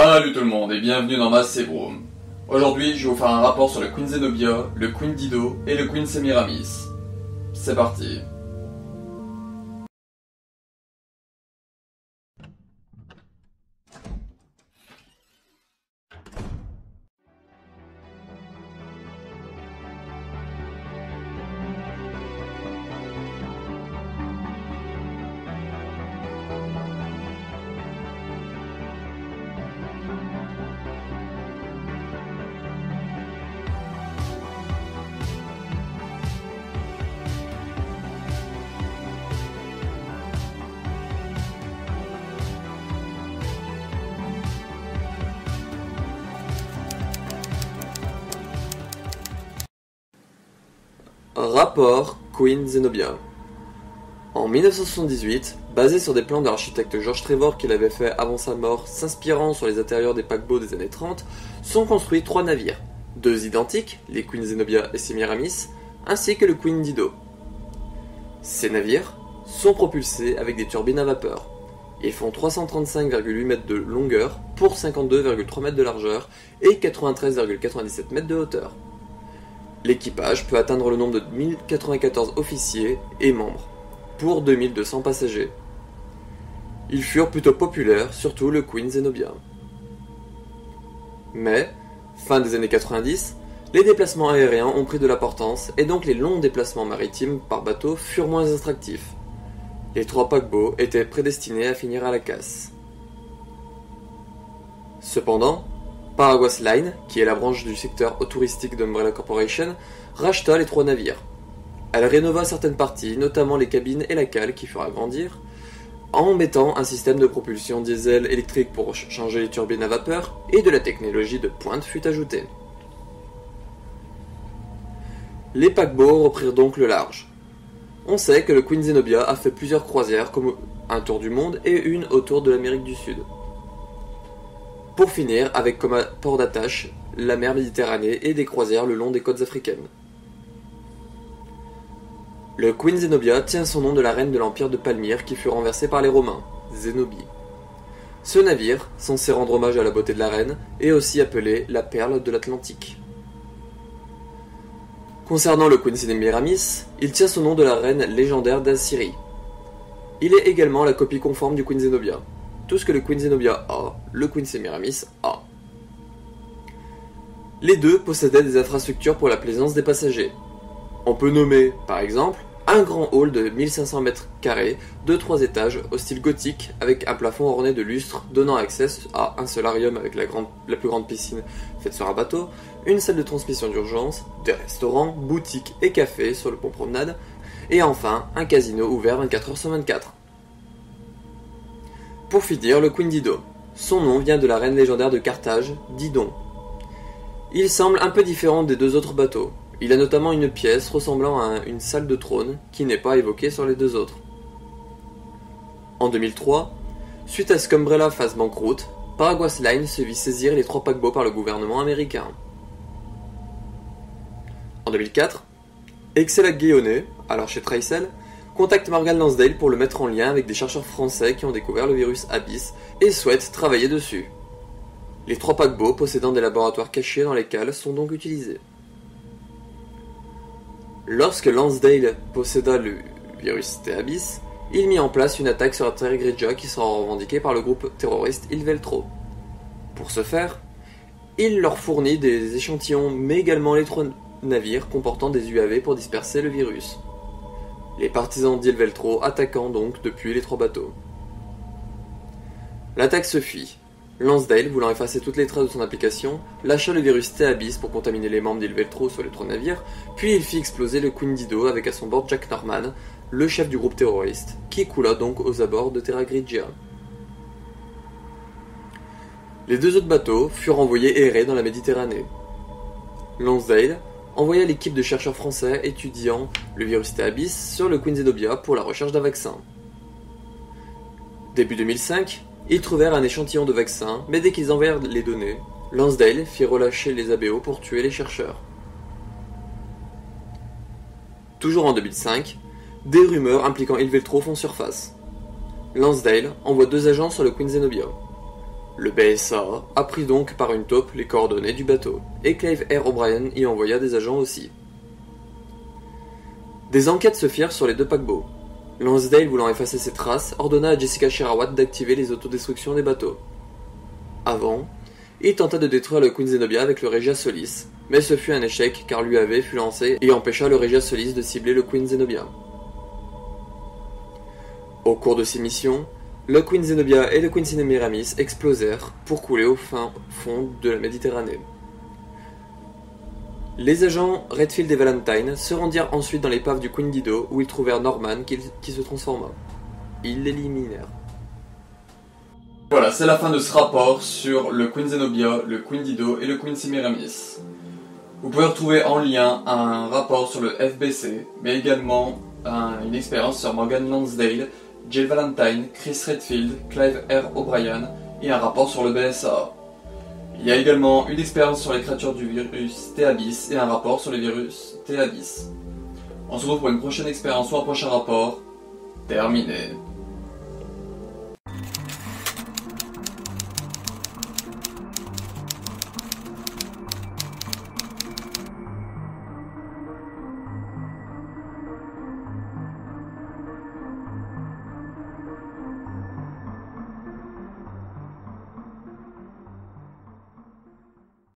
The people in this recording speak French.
Salut tout le monde et bienvenue dans ma Sebroom. Aujourd'hui, je vais vous faire un rapport sur le Queen Zenobia, le Queen Dido et le Queen Semiramis. C'est parti. Rapport Queen Zenobia. En 1978, basé sur des plans de l'architecte George Trevor qu'il avait fait avant sa mort, s'inspirant sur les intérieurs des paquebots des années 30, sont construits 3 navires, 2 identiques, les Queen Zenobia et Semiramis, ainsi que le Queen Dido. Ces navires sont propulsés avec des turbines à vapeur. Ils font 335,8 mètres de longueur pour 52,3 mètres de largeur et 93,97 mètres de hauteur. L'équipage peut atteindre le nombre de 1094 officiers et membres, pour 2200 passagers. Ils furent plutôt populaires, surtout le Queen Zenobia. Mais, fin des années 90, les déplacements aériens ont pris de l'importance et donc les longs déplacements maritimes par bateau furent moins attractifs. Les 3 paquebots étaient prédestinés à finir à la casse. Cependant, Paraguas Line, qui est la branche du secteur touristique d'Umbrella Corporation, racheta les 3 navires. Elle rénova certaines parties, notamment les cabines et la cale qui furent agrandir, en mettant un système de propulsion diesel électrique pour changer les turbines à vapeur, et de la technologie de pointe fut ajoutée. Les paquebots reprirent donc le large. On sait que le Queen Zenobia a fait plusieurs croisières, comme un tour du monde et une autour de l'Amérique du Sud. Pour finir avec comme port d'attache la mer Méditerranée et des croisières le long des côtes africaines. Le Queen Zenobia tient son nom de la reine de l'empire de Palmyre qui fut renversée par les Romains, Zénobie. Ce navire, censé rendre hommage à la beauté de la reine, est aussi appelé la perle de l'Atlantique. Concernant le Queen Semiramis, il tient son nom de la reine légendaire d'Assyrie. Il est également la copie conforme du Queen Zenobia. Tout ce que le Queen Zenobia a, le Queen Semiramis a. Les deux possédaient des infrastructures pour la plaisance des passagers. On peut nommer, par exemple, un grand hall de 1500 m² de 3 étages au style gothique avec un plafond orné de lustres donnant accès à un solarium avec la plus grande piscine faite sur un bateau, une salle de transmission d'urgence, des restaurants, boutiques et cafés sur le pont promenade, et enfin un casino ouvert 24 h sur 24. Pour finir, le Queen Dido. Son nom vient de la reine légendaire de Carthage, Didon. Il semble un peu différent des 2 autres bateaux. Il a notamment une pièce ressemblant à une salle de trône qui n'est pas évoquée sur les 2 autres. En 2003, suite à ce qu'Umbrella fasse banqueroute, Paraguas Line se vit saisir les 3 paquebots par le gouvernement américain. En 2004, Excella Guéonnet, alors chez Tricel, contacte Morgan Lansdale pour le mettre en lien avec des chercheurs français qui ont découvert le virus Abyss et souhaitent travailler dessus. Les 3 paquebots possédant des laboratoires cachés dans les cales sont donc utilisés. Lorsque Lansdale posséda le virus Abyss, il mit en place une attaque sur la Terra Grigia qui sera revendiquée par le groupe terroriste Il Veltro. Pour ce faire, il leur fournit des échantillons mais également les 3 navires comportant des UAV pour disperser le virus. Les partisans d'Il Veltro attaquant donc depuis les 3 bateaux. L'attaque se fit. Lansdale, voulant effacer toutes les traces de son application, lâcha le virus T-Abyss pour contaminer les membres d'Il Veltro sur les 3 navires, puis il fit exploser le Queen Dido avec à son bord Jack Norman, le chef du groupe terroriste, qui coula donc aux abords de Terra Grigia. Les 2 autres bateaux furent envoyés errer dans la Méditerranée. Lansdale envoya l'équipe de chercheurs français étudiant le virus T-Abyss sur le Queen Zenobia pour la recherche d'un vaccin. Début 2005, ils trouvèrent un échantillon de vaccin, mais dès qu'ils envoyèrent les données, Lansdale fit relâcher les ABO pour tuer les chercheurs. Toujours en 2005, des rumeurs impliquant Il Veltro font surface. Lansdale envoie 2 agents sur le Queen Zenobia. Le BSA apprit donc par une taupe les coordonnées du bateau, et Clive R. O'Brien y envoya des agents aussi. Des enquêtes se firent sur les deux paquebots. Lonsdale, voulant effacer ses traces, ordonna à Jessica Sherrawat d'activer les autodestructions des bateaux. Avant, il tenta de détruire le Queen Zenobia avec le Regia Solis, mais ce fut un échec car l'UAV fut lancé et empêcha le Regia Solis de cibler le Queen Zenobia. Au cours de ces missions, le Queen Zenobia et le Queen Semiramis explosèrent pour couler au fin fond de la Méditerranée. Les agents Redfield et Valentine se rendirent ensuite dans l'épave du Queen Dido où ils trouvèrent Norman qui se transforma. Ils l'éliminèrent. Voilà, c'est la fin de ce rapport sur le Queen Zenobia, le Queen Dido et le Queen Semiramis. Vous pouvez retrouver en lien un rapport sur le FBC, mais également une expérience sur Morgan Lonsdale, Jill Valentine, Chris Redfield, Clive R. O'Brien et un rapport sur le BSA. Il y a également une expérience sur les créatures du virus T-Abyss et un rapport sur les virus T-Abyss. On se retrouve pour une prochaine expérience ou un prochain rapport. Terminé.